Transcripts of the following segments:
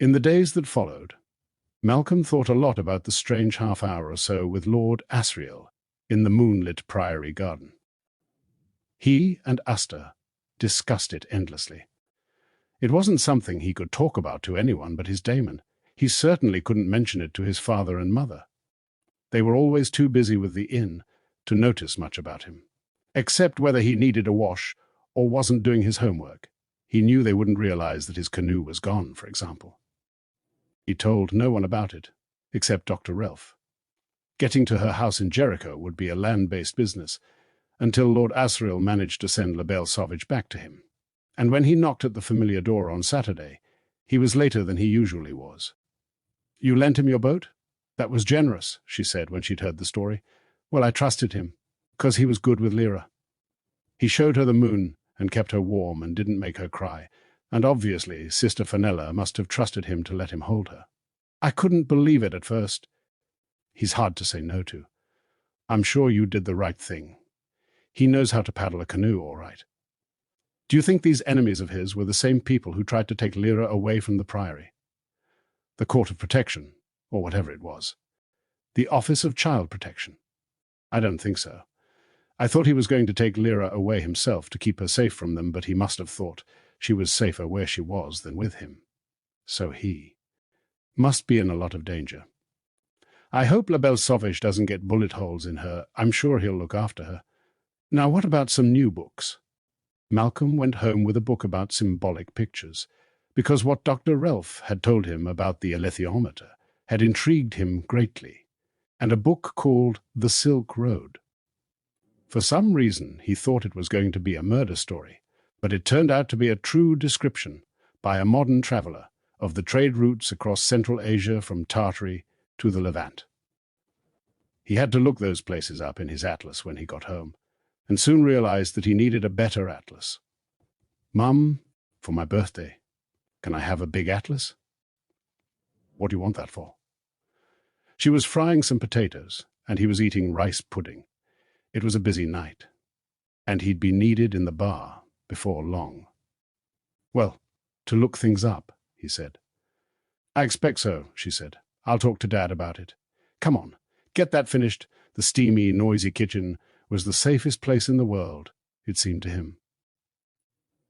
In the days that followed, Malcolm thought a lot about the strange half-hour or so with Lord Asriel in the moonlit priory garden. He and Asta discussed it endlessly. It wasn't something he could talk about to anyone but his Damon. He certainly couldn't mention it to his father and mother. They were always too busy with the inn to notice much about him, except whether he needed a wash or wasn't doing his homework. He knew they wouldn't realize that his canoe was gone, for example. He told no one about it, except Dr. Relf. Getting to her house in Jericho would be a land-based business, until Lord Asriel managed to send La Belle Sauvage back to him. And when he knocked at the familiar door on Saturday, he was later than he usually was. "You lent him your boat? That was generous," she said when she'd heard the story. "Well, I trusted him, 'cause he was good with Lyra." He showed her the moon and kept her warm and didn't make her cry, and obviously Sister Fenella must have trusted him to let him hold her. "I couldn't believe it at first. He's hard to say no to. I'm sure you did the right thing. He knows how to paddle a canoe all right." "Do you think these enemies of his were the same people who tried to take Lyra away from the priory? The Court of Protection, or whatever it was. The Office of Child Protection?" "I don't think so. I thought he was going to take Lyra away himself to keep her safe from them, but he must have thought she was safer where she was than with him. So he must be in a lot of danger. I hope La Belle Sauvage doesn't get bullet holes in her. I'm sure he'll look after her. Now what about some new books?" Malcolm went home with a book about symbolic pictures, because what Dr. Relf had told him about the alethiometer had intrigued him greatly, and a book called The Silk Road. For some reason he thought it was going to be a murder story, but it turned out to be a true description by a modern traveler of the trade routes across Central Asia from Tartary to the Levant. He had to look those places up in his atlas when he got home, and soon realized that he needed a better atlas. "Mum, for my birthday, can I have a big atlas?" "What do you want that for?" She was frying some potatoes, and he was eating rice pudding. It was a busy night, and he'd be needed in the bar before long. "Well, to look things up," he said. "I expect so," she said. "I'll talk to Dad about it. Come on, get that finished." The steamy, noisy kitchen was the safest place in the world, it seemed to him.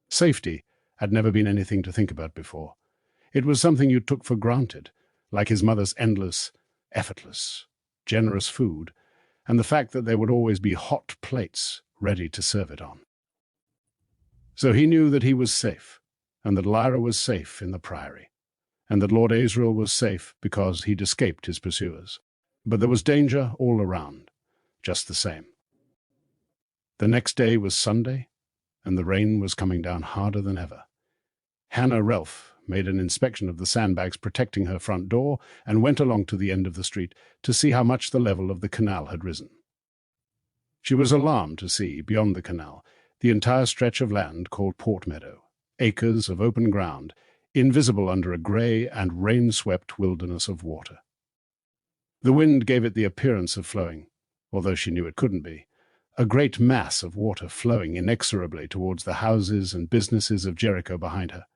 Safety had never been anything to think about before. It was something you took for granted, like his mother's endless, effortless, generous food, and the fact that there would always be hot plates ready to serve it on. So he knew that he was safe, and that Lyra was safe in the priory, and that Lord Asriel was safe because he'd escaped his pursuers. But there was danger all around, just the same. The next day was Sunday, and the rain was coming down harder than ever. Hannah Relf made an inspection of the sandbags protecting her front door and went along to the end of the street to see how much the level of the canal had risen. She was alarmed to see, beyond the canal, the entire stretch of land called Port Meadow, acres of open ground, invisible under a grey and rain-swept wilderness of water. The wind gave it the appearance of flowing, although she knew it couldn't be, a great mass of water flowing inexorably towards the houses and businesses of Jericho behind her.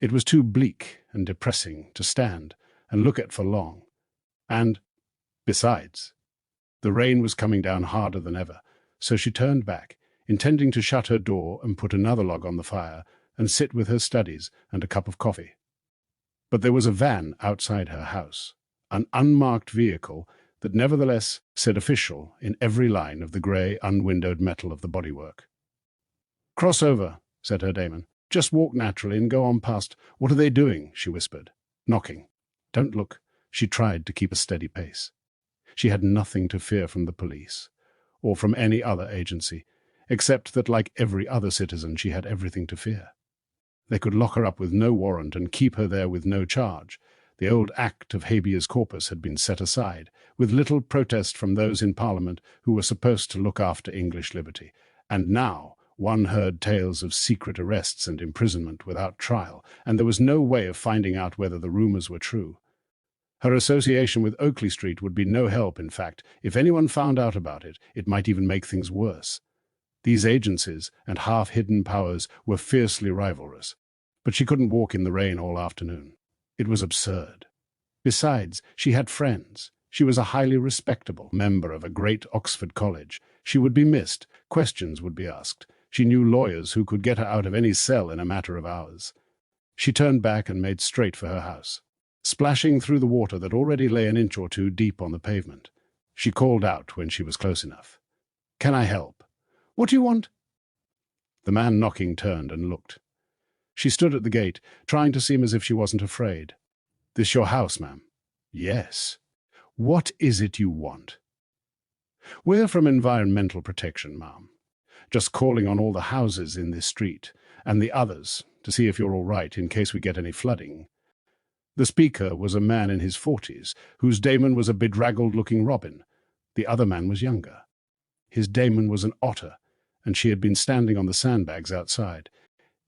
It was too bleak and depressing to stand and look at for long, and, besides, the rain was coming down harder than ever, so she turned back, intending to shut her door and put another log on the fire and sit with her studies and a cup of coffee. But there was a van outside her house, an unmarked vehicle that nevertheless said official in every line of the grey, unwindowed metal of the bodywork. "Cross over," said her Damon. "Just walk naturally and go on past." "What are they doing?" she whispered. "Knocking. Don't look." She tried to keep a steady pace. She had nothing to fear from the police, or from any other agency, except that, like every other citizen, she had everything to fear. They could lock her up with no warrant and keep her there with no charge. The old Act of Habeas Corpus had been set aside, with little protest from those in Parliament who were supposed to look after English liberty, and now one heard tales of secret arrests and imprisonment without trial, and there was no way of finding out whether the rumours were true. Her association with Oakley Street would be no help, in fact. If anyone found out about it, it might even make things worse. These agencies and half-hidden powers were fiercely rivalrous, but she couldn't walk in the rain all afternoon. It was absurd. Besides, she had friends. She was a highly respectable member of a great Oxford college. She would be missed. Questions would be asked. She knew lawyers who could get her out of any cell in a matter of hours. She turned back and made straight for her house, splashing through the water that already lay an inch or two deep on the pavement. She called out when she was close enough. "Can I help?" "What do you want?" The man knocking turned and looked. She stood at the gate, trying to seem as if she wasn't afraid. "This your house, ma'am?" "Yes." "What is it you want?" "We're from Environmental Protection, ma'am. Just calling on all the houses in this street, and the others, to see if you're all right in case we get any flooding." The speaker was a man in his 40s, whose daemon was a bedraggled-looking robin. The other man was younger. His daemon was an otter, and she had been standing on the sandbags outside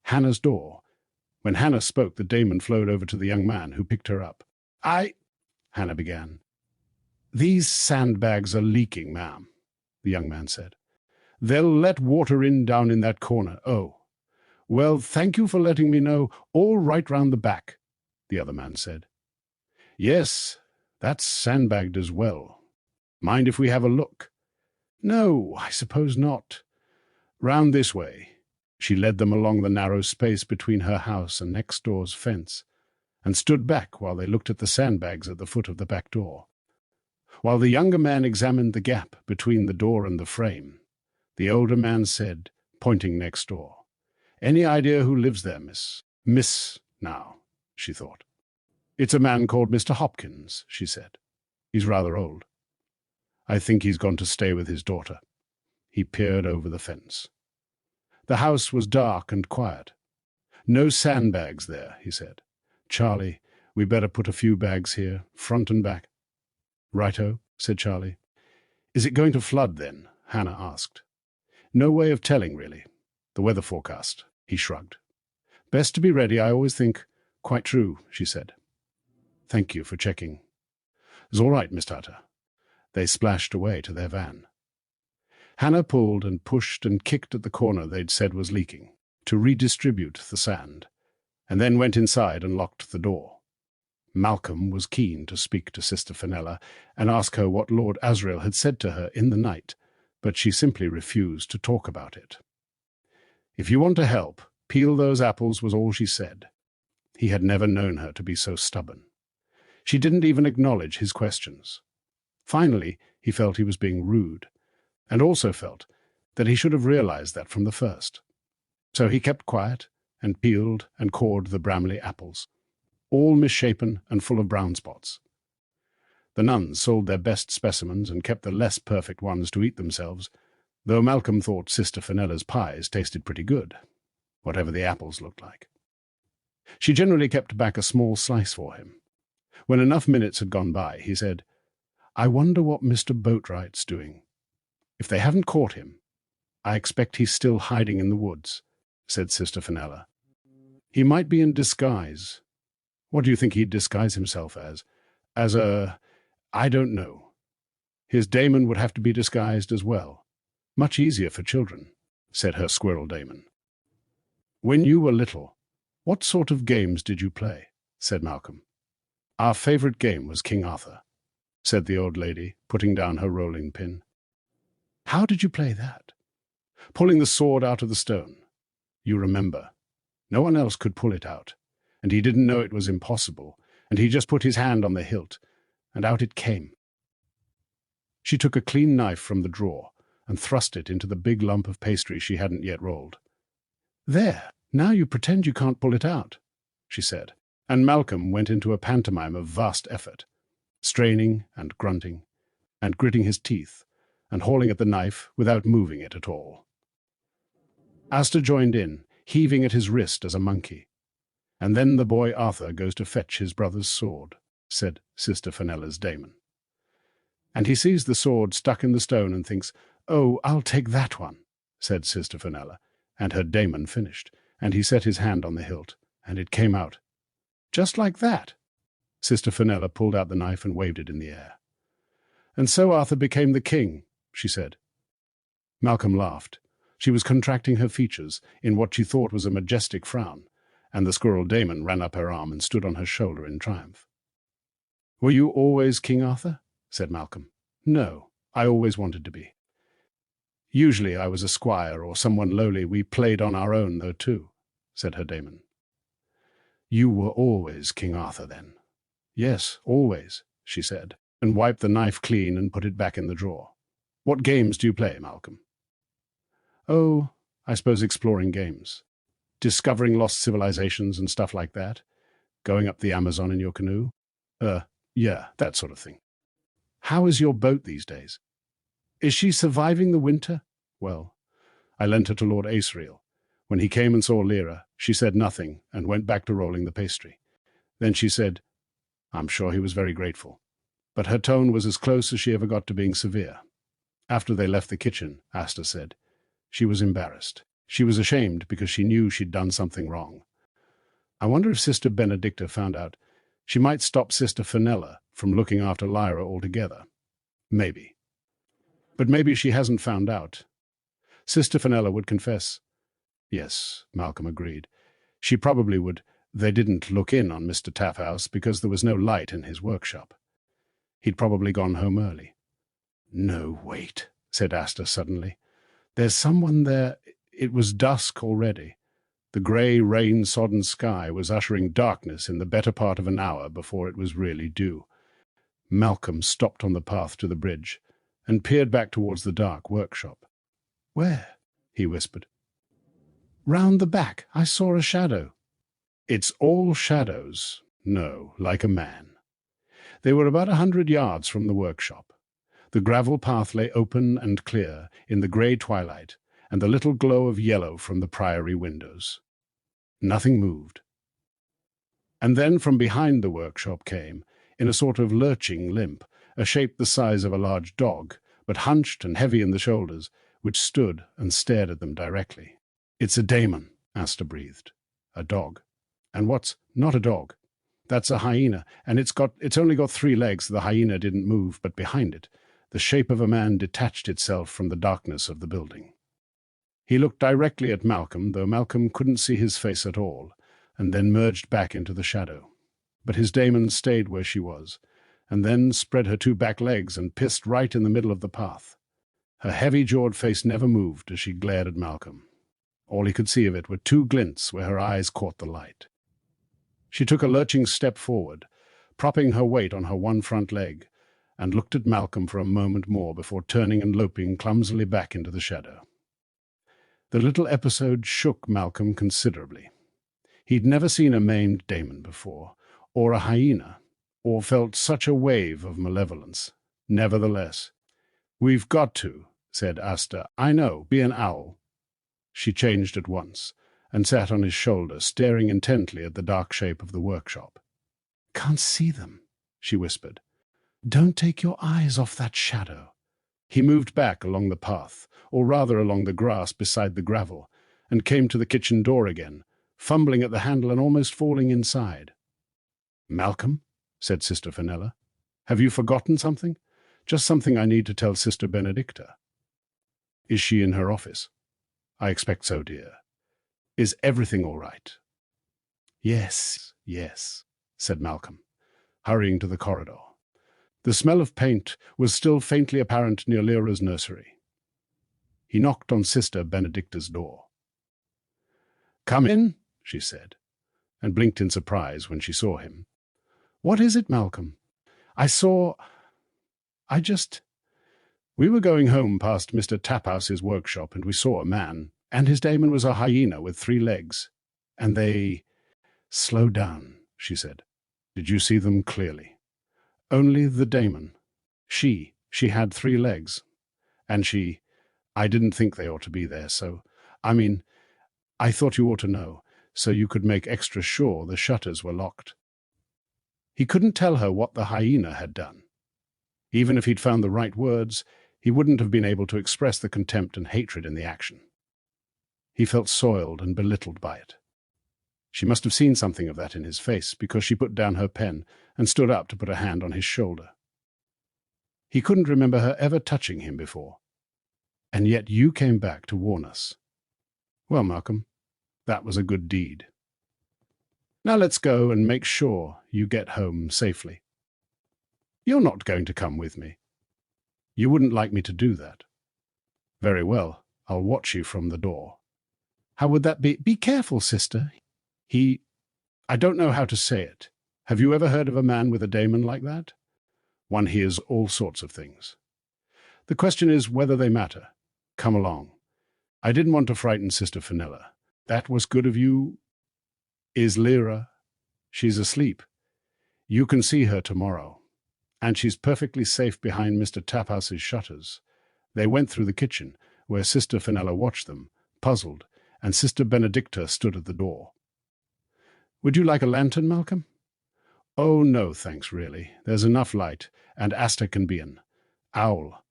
Hannah's door. When Hannah spoke, the daemon flowed over to the young man, who picked her up. Hannah began. "These sandbags are leaking, ma'am," the young man said. "They'll let water in down in that corner." "Oh. Well, thank you for letting me know. All right round the back," the other man said. "Yes, that's sandbagged as well. Mind if we have a look?" "No, I suppose not. Round this way." She led them along the narrow space between her house and next door's fence, and stood back while they looked at the sandbags at the foot of the back door. While the younger man examined the gap between the door and the frame, the older man said, pointing next door, "Any idea who lives there, miss?" "Miss, now," she thought. "It's a man called Mr. Hopkins," she said. "He's rather old. I think he's gone to stay with his daughter." He peered over the fence. The house was dark and quiet. "No sandbags there," he said. "Charlie, we better put a few bags here, front and back." "Righto," said Charlie. "Is it going to flood then?" Hannah asked. "No way of telling, really. The weather forecast," he shrugged. "Best to be ready, I always think." "Quite true," she said. "Thank you for checking." "It's all right, Miss Tata." They splashed away to their van. Hannah pulled and pushed and kicked at the corner they'd said was leaking, to redistribute the sand, and then went inside and locked the door. Malcolm was keen to speak to Sister Fenella and ask her what Lord Asriel had said to her in the night, but she simply refused to talk about it. "If you want to help, peel those apples," was all she said. He had never known her to be so stubborn. She didn't even acknowledge his questions. Finally, he felt he was being rude, and also felt that he should have realized that from the first. So he kept quiet and peeled and cored the Bramley apples, all misshapen and full of brown spots. The nuns sold their best specimens and kept the less perfect ones to eat themselves, though Malcolm thought Sister Fenella's pies tasted pretty good, whatever the apples looked like. She generally kept back a small slice for him. When enough minutes had gone by, he said, "I wonder what Mr. Boatwright's doing. If they haven't caught him, I expect he's still hiding in the woods," said Sister Fenella. "He might be in disguise." "What do you think he'd disguise himself as?" "I don't know. His daemon would have to be disguised as well. Much easier for children," said her squirrel daemon. "When you were little, what sort of games did you play?" said Malcolm. "Our favorite game was King Arthur," said the old lady, putting down her rolling pin. "How did you play that?" "Pulling the sword out of the stone. You remember. No one else could pull it out, and he didn't know it was impossible, and he just put his hand on the hilt, and out it came." She took a clean knife from the drawer and thrust it into the big lump of pastry she hadn't yet rolled. "There, now you pretend you can't pull it out," she said, and Malcolm went into a pantomime of vast effort, straining and grunting, and gritting his teeth, and hauling at the knife without moving it at all. Aster joined in, heaving at his wrist as a monkey. "And then the boy Arthur goes to fetch his brother's sword," said Sister Fenella's daemon. "And he sees the sword stuck in the stone and thinks, 'Oh, I'll take that one,'" said Sister Fenella, and her daemon finished, and he set his hand on the hilt, and it came out. "Just like that." Sister Fenella pulled out the knife and waved it in the air. "And so Arthur became the king," she said. Malcolm laughed. She was contracting her features in what she thought was a majestic frown, and the squirrel Damon ran up her arm and stood on her shoulder in triumph. "Were you always King Arthur?" said Malcolm. "No, I always wanted to be. Usually I was a squire or someone lowly. We played on our own, though, too," said her Damon. "You were always King Arthur, then?" "Yes, always," she said, and wiped the knife clean and put it back in the drawer. "What games do you play, Malcolm?" "Oh, I suppose exploring games. Discovering lost civilizations and stuff like that. Going up the Amazon in your canoe. Yeah, that sort of thing." "How is your boat these days?" "Is she surviving the winter?" "Well, I lent her to Lord Asriel. When he came and saw Lyra, she said nothing and went back to rolling the pastry. Then she said, I'm sure he was very grateful. But her tone was as close as she ever got to being severe. After they left the kitchen, Asta said, she was embarrassed. She was ashamed because she knew she'd done something wrong. I wonder if Sister Benedicta found out. She might stop Sister Fenella from looking after Lyra altogether. Maybe. But maybe she hasn't found out. Sister Fenella would confess. Yes, Malcolm agreed. She probably would. They didn't look in on Mr. Taffhouse because there was no light in his workshop. He'd probably gone home early. No, wait, said Asta suddenly. There's someone there. It was dusk already. The grey, rain-sodden sky was ushering darkness in the better part of an hour before it was really due. Malcolm stopped on the path to the bridge and peered back towards the dark workshop. Where? He whispered. Round the back. I saw a shadow. It's all shadows. No, like a man. They were about 100 yards from the workshop. The gravel path lay open and clear in the grey twilight and the little glow of yellow from the priory windows. Nothing moved. And then from behind the workshop came, in a sort of lurching limp, a shape the size of a large dog, but hunched and heavy in the shoulders, which stood and stared at them directly. It's a daemon, Asta breathed. A dog. And what's not a dog? That's a hyena, and it's only got 3 legs. The hyena didn't move, but behind it, the shape of a man detached itself from the darkness of the building. He looked directly at Malcolm, though Malcolm couldn't see his face at all, and then merged back into the shadow. But his daemon stayed where she was, and then spread her 2 back legs and pissed right in the middle of the path. Her heavy-jawed face never moved as she glared at Malcolm. All he could see of it were 2 glints where her eyes caught the light. She took a lurching step forward, propping her weight on her one front leg, and looked at Malcolm for a moment more before turning and loping clumsily back into the shadow. The little episode shook Malcolm considerably. He'd never seen a maimed daemon before, or a hyena, or felt such a wave of malevolence. Nevertheless, "We've got to," said Asta. "I know, be an owl." She changed at once, and sat on his shoulder, staring intently at the dark shape of the workshop. "Can't see them," she whispered. "Don't take your eyes off that shadow." He moved back along the path, or rather along the grass beside the gravel, and came to the kitchen door again, fumbling at the handle and almost falling inside. "Malcolm," said Sister Fenella, "have you forgotten something? Just something I need to tell Sister Benedicta." "Is she in her office?" "I expect so, dear. Is everything all right?" Yes, said Malcolm, hurrying to the corridor. The smell of paint was still faintly apparent near Lyra's nursery. He knocked on Sister Benedicta's door. "Come in," she said, and blinked in surprise when she saw him. "What is it, Malcolm? We were going home past Mr. Taphouse's workshop, and we saw a man, and his daemon was a hyena with 3 legs. And they—" "Slow down," she said. "Did you see them clearly?" "Only the daemon. She had 3 legs. And I didn't think they ought to be there, I thought you ought to know, so you could make extra sure the shutters were locked." He couldn't tell her what the hyena had done. Even if he'd found the right words, he wouldn't have been able to express the contempt and hatred in the action. He felt soiled and belittled by it. She must have seen something of that in his face, because she put down her pen and stood up to put a hand on his shoulder. He couldn't remember her ever touching him before. "And yet you came back to warn us." "Well, Malcolm, that was a good deed." Now let's go and make sure you get home safely. You're not going to come with me. You wouldn't like me to do that. Very well, I'll watch you from the door. How would that be? Be careful, sister. I don't know how to say it. Have you ever heard of a man with a daemon like that? One hears all sorts of things. The question is whether they matter. Come along. I didn't want to frighten Sister Fenella. That was good of you. Is Lyra? She's asleep. You can see her tomorrow. And she's perfectly safe behind Mr. Taphouse's shutters. They went through the kitchen, where Sister Fenella watched them, puzzled, and Sister Benedicta stood at the door. Would you like a lantern, Malcolm? Oh, no, thanks, really. There's enough light, and Asta can be an owl.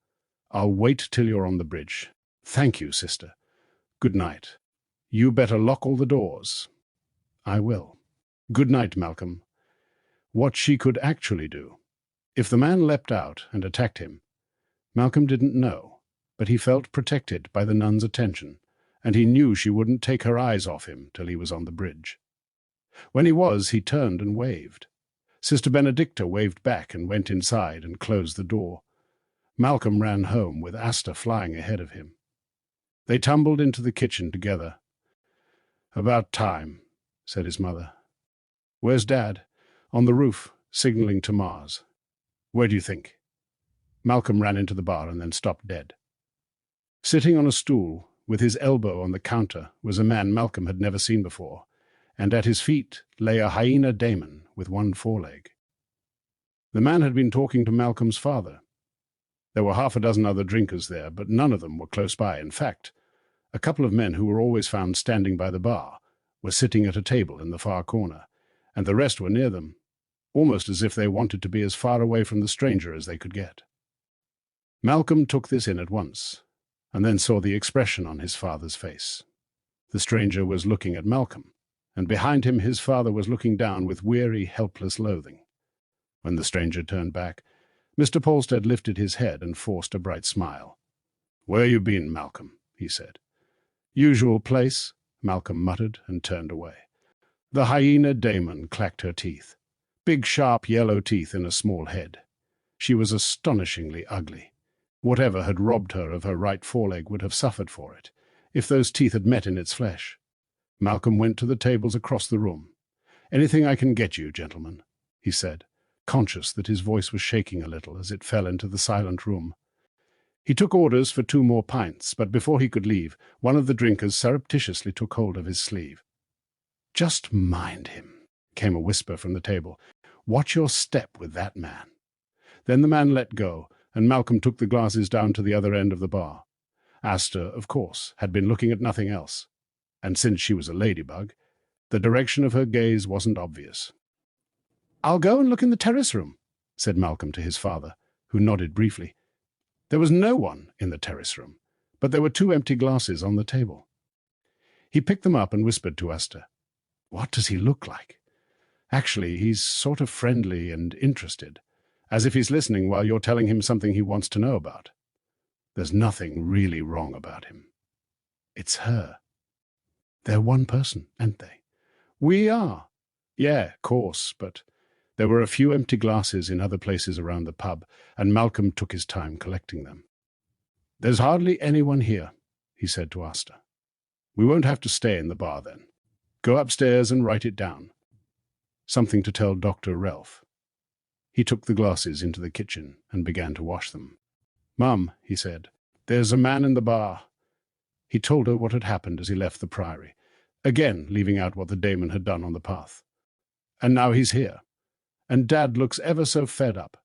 I'll wait till you're on the bridge. Thank you, sister. Good night. You better lock all the doors. I will. Good night, Malcolm. What she could actually do. If the man leapt out and attacked him, Malcolm didn't know, but he felt protected by the nun's attention, and he knew she wouldn't take her eyes off him till he was on the bridge. When he turned and waved. Sister Benedicta waved back and went inside and closed the door. Malcolm ran home with Asta flying ahead of him. They tumbled into the kitchen together. About time, said his mother. Where's Dad? On the roof, signaling to Mars. Where do you think? Malcolm ran into the bar and then stopped dead. Sitting on a stool, with his elbow on the counter, was a man Malcolm had never seen before, and at his feet lay a hyena daemon with one foreleg. The man had been talking to Malcolm's father. There were half a dozen other drinkers there, but none of them were close by. In fact, a couple of men who were always found standing by the bar were sitting at a table in the far corner, and the rest were near them, almost as if they wanted to be as far away from the stranger as they could get. Malcolm took this in at once, and then saw the expression on his father's face. The stranger was looking at Malcolm, and behind him his father was looking down with weary, helpless loathing. When the stranger turned back, Mr. Polstead lifted his head and forced a bright smile. "Where you been, Malcolm?" he said. "Usual place," Malcolm muttered and turned away. The hyena daemon clacked her teeth, big sharp yellow teeth in a small head. She was astonishingly ugly. Whatever had robbed her of her right foreleg would have suffered for it, if those teeth had met in its flesh. Malcolm went to the tables across the room. "Anything I can get you, gentlemen?" he said, conscious that his voice was shaking a little as it fell into the silent room. He took orders for 2 more pints, but before he could leave, one of the drinkers surreptitiously took hold of his sleeve. "Just mind him," came a whisper from the table. "Watch your step with that man." Then the man let go, and Malcolm took the glasses down to the other end of the bar. Asta, of course, had been looking at nothing else, and since she was a ladybug, the direction of her gaze wasn't obvious. "I'll go and look in the terrace room," said Malcolm to his father, who nodded briefly. There was no one in the terrace room, but there were 2 empty glasses on the table. He picked them up and whispered to Asta, "What does he look like? Actually, he's sort of friendly and interested, as if he's listening while you're telling him something he wants to know about. There's nothing really wrong about him. It's her. They're one person, aren't they?" "We are." "Yeah, of course, but..." There were a few empty glasses in other places around the pub, and Malcolm took his time collecting them. "There's hardly anyone here," he said to Asta. "We won't have to stay in the bar then. Go upstairs and write it down. Something to tell Dr. Relf." He took the glasses into the kitchen and began to wash them. "Mum," he said, "there's a man in the bar." He told her what had happened as he left the priory, again leaving out what the daemon had done on the path. "And now he's here. And Dad looks ever so fed up,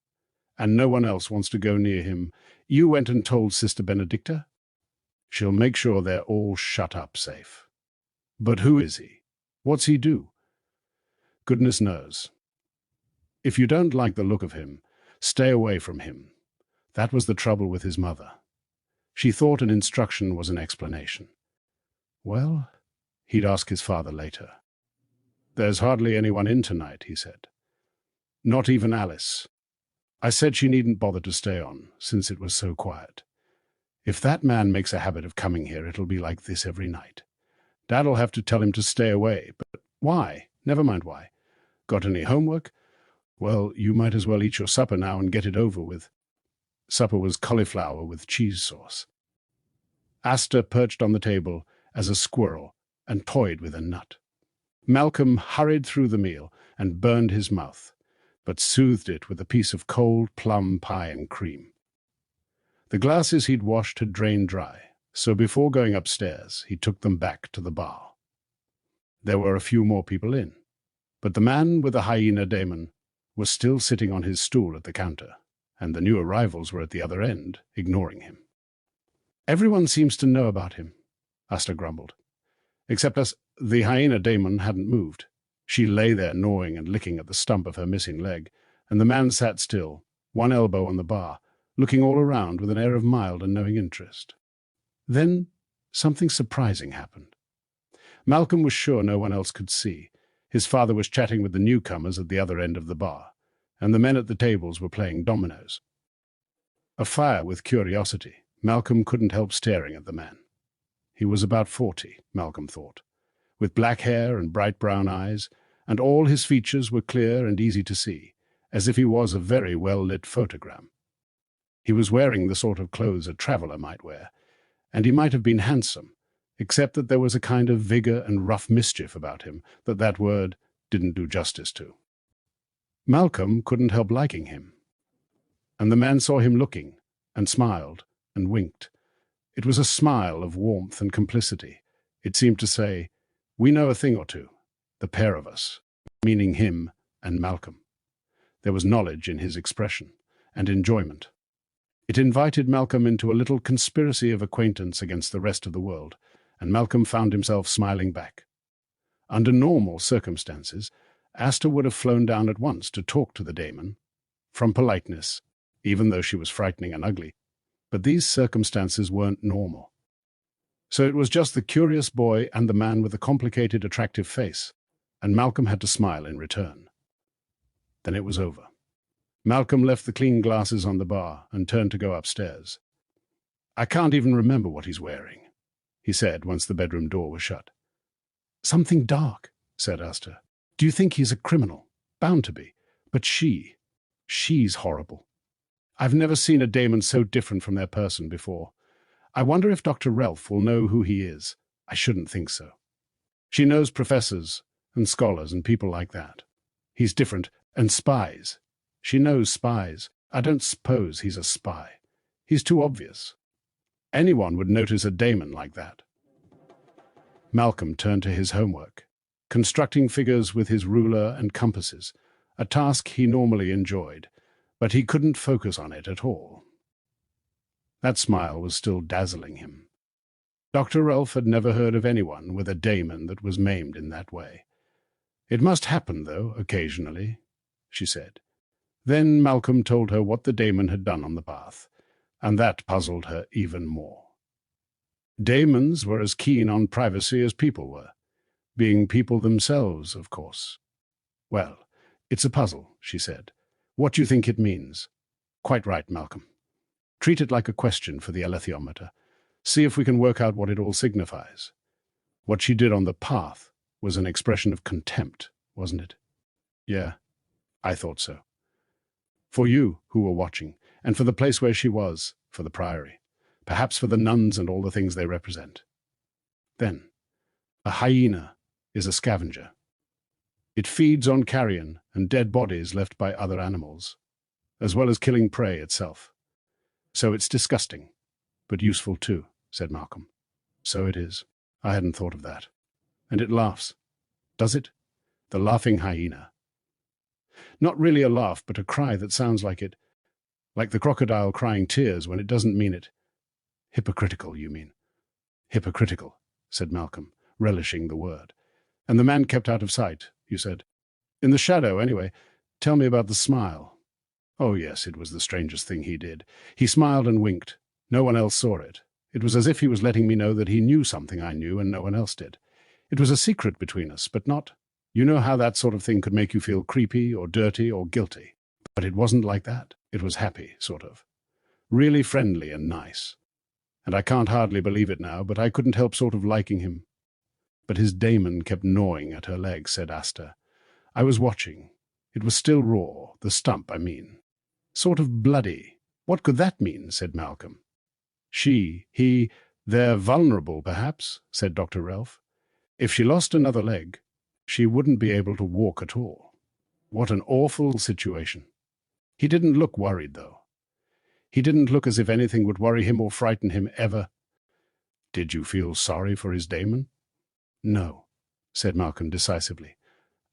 and no one else wants to go near him. You went and told Sister Benedicta? She'll make sure they're all shut up safe. But who is he? What's he do? Goodness knows. If you don't like the look of him, stay away from him." That was the trouble with his mother. She thought an instruction was an explanation. Well, he'd ask his father later. "There's hardly anyone in tonight," he said. "Not even Alice. I said she needn't bother to stay on, since it was so quiet. If that man makes a habit of coming here, it'll be like this every night. Dad'll have to tell him to stay away, but why? Never mind why. Got any homework? Well, you might as well eat your supper now and get it over with. Supper was cauliflower with cheese sauce. Asta perched on the table as a squirrel and toyed with a nut. Malcolm hurried through the meal and burned his mouth, but soothed it with a piece of cold plum pie and cream. The glasses he'd washed had drained dry, so before going upstairs, he took them back to the bar. There were a few more people in, but the man with the hyena daemon was still sitting on his stool at the counter, and the new arrivals were at the other end, ignoring him. Everyone seems to know about him, Asta grumbled. Except us, the hyena daemon hadn't moved. She lay there gnawing and licking at the stump of her missing leg, and the man sat still, one elbow on the bar, looking all around with an air of mild and knowing interest. Then something surprising happened. Malcolm was sure no one else could see. His father was chatting with the newcomers at the other end of the bar, and the men at the tables were playing dominoes. Afire with curiosity, Malcolm couldn't help staring at the man. He was about 40, Malcolm thought, with black hair and bright brown eyes, and all his features were clear and easy to see, as if he was a very well-lit photogram. He was wearing the sort of clothes a traveller might wear, and he might have been handsome, except that there was a kind of vigor and rough mischief about him that word didn't do justice to. Malcolm couldn't help liking him, and the man saw him looking, and smiled, and winked. It was a smile of warmth and complicity. It seemed to say, "We know a thing or two, the pair of us," meaning him and Malcolm. There was knowledge in his expression, and enjoyment. It invited Malcolm into a little conspiracy of acquaintance against the rest of the world, and Malcolm found himself smiling back. Under normal circumstances, Asta would have flown down at once to talk to the daemon, from politeness, even though she was frightening and ugly. But these circumstances weren't normal. So it was just the curious boy and the man with the complicated, attractive face, and Malcolm had to smile in return. Then it was over. Malcolm left the clean glasses on the bar and turned to go upstairs. "I can't even remember what he's wearing," he said once the bedroom door was shut. "Something dark," said Asta. "Do you think he's a criminal? Bound to be. But she's horrible. I've never seen a daemon so different from their person before. I wonder if Dr. Relf will know who he is. I shouldn't think so. She knows professors and scholars and people like that. He's different, and spies. She knows spies. I don't suppose he's a spy. He's too obvious. Anyone would notice a daemon like that." Malcolm turned to his homework, constructing figures with his ruler and compasses, a task he normally enjoyed, but he couldn't focus on it at all. That smile was still dazzling him. Dr. Relf had never heard of anyone with a daemon that was maimed in that way. "It must happen, though, occasionally," she said. Then Malcolm told her what the daemon had done on the path, and that puzzled her even more. Daemons were as keen on privacy as people were, being people themselves, of course. "Well, it's a puzzle," she said. "What do you think it means?" "Quite right, Malcolm. Treat it like a question for the alethiometer. See if we can work out what it all signifies." What she did on the path was an expression of contempt, wasn't it? Yeah, I thought so. For you, who were watching, and for the place where she was, for the priory, perhaps for the nuns and all the things they represent. Then, a hyena is a scavenger. It feeds on carrion and dead bodies left by other animals, as well as killing prey itself. So it's disgusting, but useful too, said Malcolm. So it is. I hadn't thought of that. And it laughs. Does it? The laughing hyena. Not really a laugh, but a cry that sounds like it. Like the crocodile crying tears when it doesn't mean it. Hypocritical, you mean? Hypocritical, said Malcolm, relishing the word. And the man kept out of sight, you said. In the shadow, anyway. Tell me about the smile. Oh, yes, it was the strangest thing he did. He smiled and winked. No one else saw it. It was as if he was letting me know that he knew something I knew and no one else did. It was a secret between us, but not... You know how that sort of thing could make you feel creepy or dirty or guilty. But it wasn't like that. It was happy, sort of. Really friendly and nice. And I can't hardly believe it now, but I couldn't help sort of liking him. But his daemon kept gnawing at her leg, said Asta. I was watching. It was still raw, the stump, I mean. Sort of bloody. What could that mean? Said Malcolm. They're vulnerable, perhaps, said Dr. Relf. If she lost another leg, she wouldn't be able to walk at all. What an awful situation. He didn't look worried, though. He didn't look as if anything would worry him or frighten him ever. Did you feel sorry for his daemon? No, said Malcolm decisively.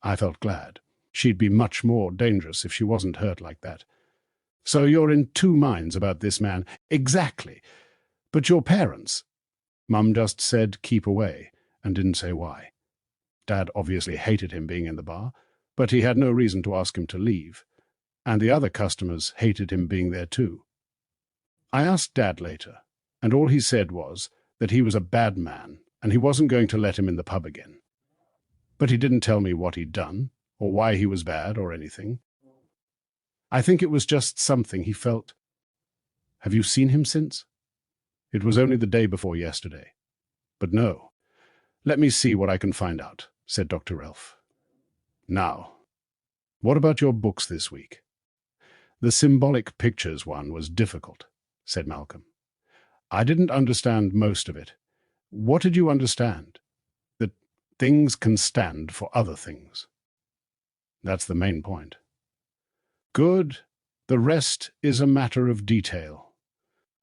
I felt glad. She'd be much more dangerous if she wasn't hurt like that. So you're in two minds about this man. Exactly. But your parents? Mum just said keep away, and didn't say why. Dad obviously hated him being in the bar, but he had no reason to ask him to leave, and the other customers hated him being there too. I asked Dad later, and all he said was that he was a bad man, and he wasn't going to let him in the pub again. But he didn't tell me what he'd done, or why he was bad, or anything. I think it was just something he felt. Have you seen him since? It was only the day before yesterday. But no. Let me see what I can find out, said Dr. Relf. Now, what about your books this week? The symbolic pictures one was difficult, said Malcolm. I didn't understand most of it. What did you understand? That things can stand for other things. That's the main point. Good. The rest is a matter of detail.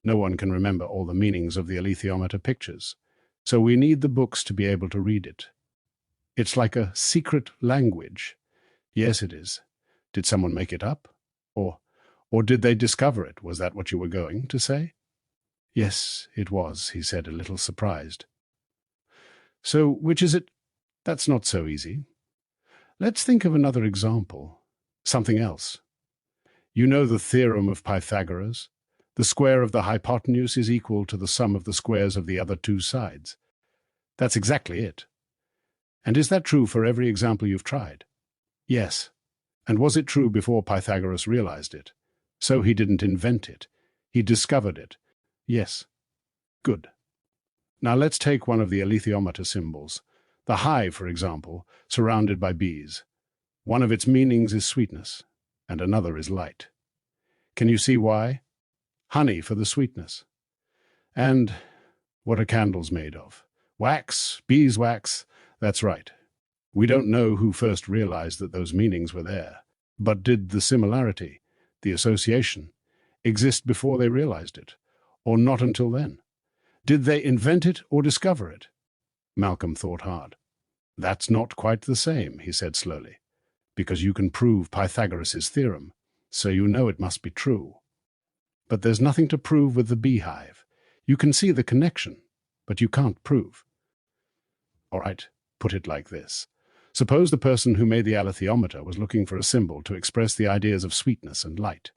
No one can remember all the meanings of the alethiometer pictures, so we need the books to be able to read it. It's like a secret language. Yes, it is. Did someone make it up? Or did they discover it? Was that what you were going to say? Yes, it was, he said, a little surprised. So, which is it? That's not so easy. Let's think of another example. Something else. You know the theorem of Pythagoras? The square of the hypotenuse is equal to the sum of the squares of the other two sides. That's exactly it. And is that true for every example you've tried? Yes. And was it true before Pythagoras realized it? So he didn't invent it. He discovered it. Yes. Good. Now let's take one of the alethiometer symbols. The hive, for example, surrounded by bees. One of its meanings is sweetness, and another is light. Can you see why? Honey for the sweetness. And what are candles made of? Wax, beeswax. That's right. We don't know who first realized that those meanings were there. But did the similarity, the association, exist before they realized it, or not until then? Did they invent it or discover it? Malcolm thought hard. That's not quite the same, he said slowly, because you can prove Pythagoras' theorem, so you know it must be true. But there's nothing to prove with the beehive. You can see the connection, but you can't prove. All right, put it like this. Suppose the person who made the alethiometer was looking for a symbol to express the ideas of sweetness and light.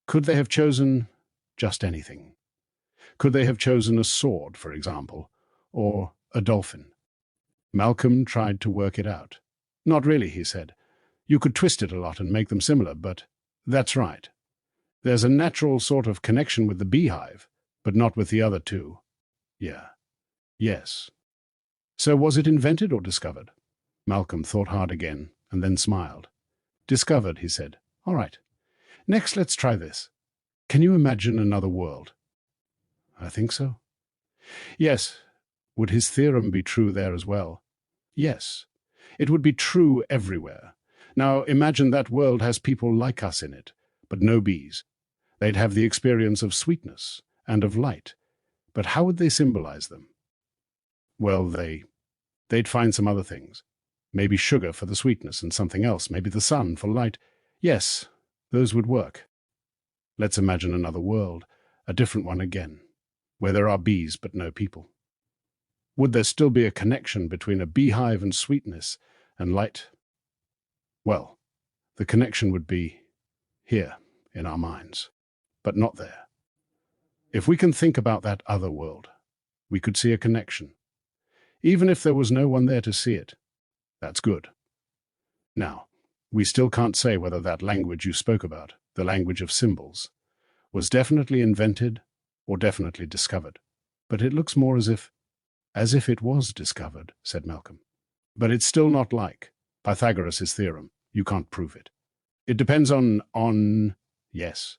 Could they have chosen just anything? Could they have chosen a sword, for example, or a dolphin? Malcolm tried to work it out. Not really, he said. You could twist it a lot and make them similar, but that's right. There's a natural sort of connection with the beehive, but not with the other two. Yeah. Yes. So was it invented or discovered? Malcolm thought hard again, and then smiled. Discovered, he said. All right. Next, let's try this. Can you imagine another world? I think so. Yes. Would his theorem be true there as well? Yes. It would be true everywhere. Now, imagine that world has people like us in it, but no bees. They'd have the experience of sweetness and of light. But how would they symbolize them? Well, they'd find some other things. Maybe sugar for the sweetness and something else, maybe the sun for light. Yes, those would work. Let's imagine another world, a different one again, where there are bees but no people. Would there still be a connection between a beehive and sweetness and light? Well, the connection would be here in our minds, but not there. If we can think about that other world, we could see a connection. Even if there was no one there to see it, that's good. Now, we still can't say whether that language you spoke about, the language of symbols, was definitely invented or definitely discovered, but it looks more as if As if it was discovered, said Malcolm. But it's still not like Pythagoras' theorem. You can't prove it. It depends on... Yes.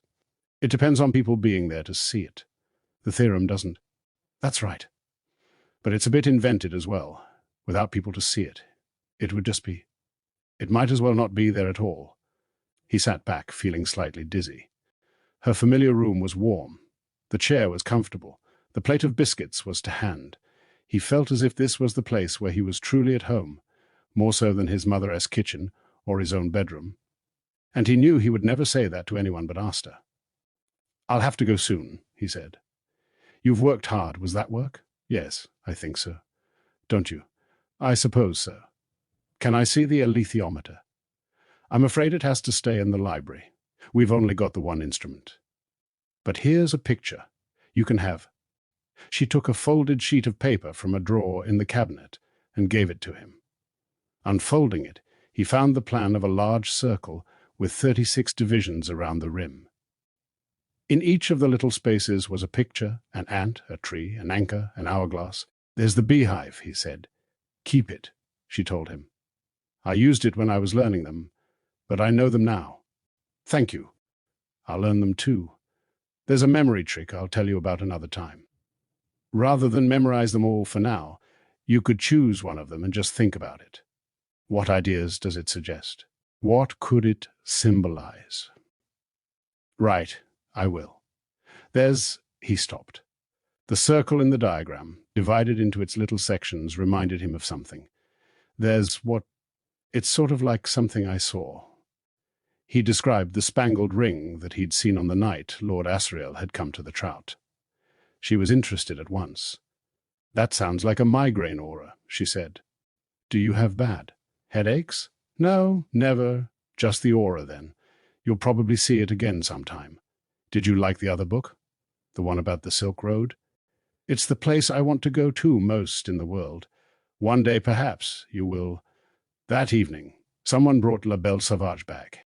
It depends on people being there to see it. The theorem doesn't. That's right. But it's a bit invented as well. Without people to see it, it would just be... It might as well not be there at all. He sat back, feeling slightly dizzy. Her familiar room was warm. The chair was comfortable. The plate of biscuits was to hand. He felt as if this was the place where he was truly at home, more so than his mother's kitchen or his own bedroom. And he knew he would never say that to anyone but Asta. I'll have to go soon, he said. You've worked hard. Was that work? Yes, I think so. Don't you? I suppose so. Can I see the alethiometer? I'm afraid it has to stay in the library. We've only got the one instrument. But here's a picture. You can have. She took a folded sheet of paper from a drawer in the cabinet and gave it to him. Unfolding it, he found the plan of a large circle with 36 divisions around the rim. In each of the little spaces was a picture, an ant, a tree, an anchor, an hourglass. There's the beehive, he said. Keep it, she told him. I used it when I was learning them, but I know them now. Thank you. I'll learn them too. There's a memory trick I'll tell you about another time. Rather than memorize them all for now, you could choose one of them and just think about it. What ideas does it suggest? What could it symbolize? Right, I will. He stopped. The circle in the diagram, divided into its little sections, reminded him of something. It's sort of like something I saw. He described the spangled ring that he'd seen on the night Lord Asriel had come to the trout. She was interested at once. That sounds like a migraine aura, she said. Do you have bad headaches? No, never. Just the aura, then. You'll probably see it again sometime. Did you like the other book? The one about the Silk Road? It's the place I want to go to most in the world. One day, perhaps, you will. That evening, someone brought La Belle Sauvage back.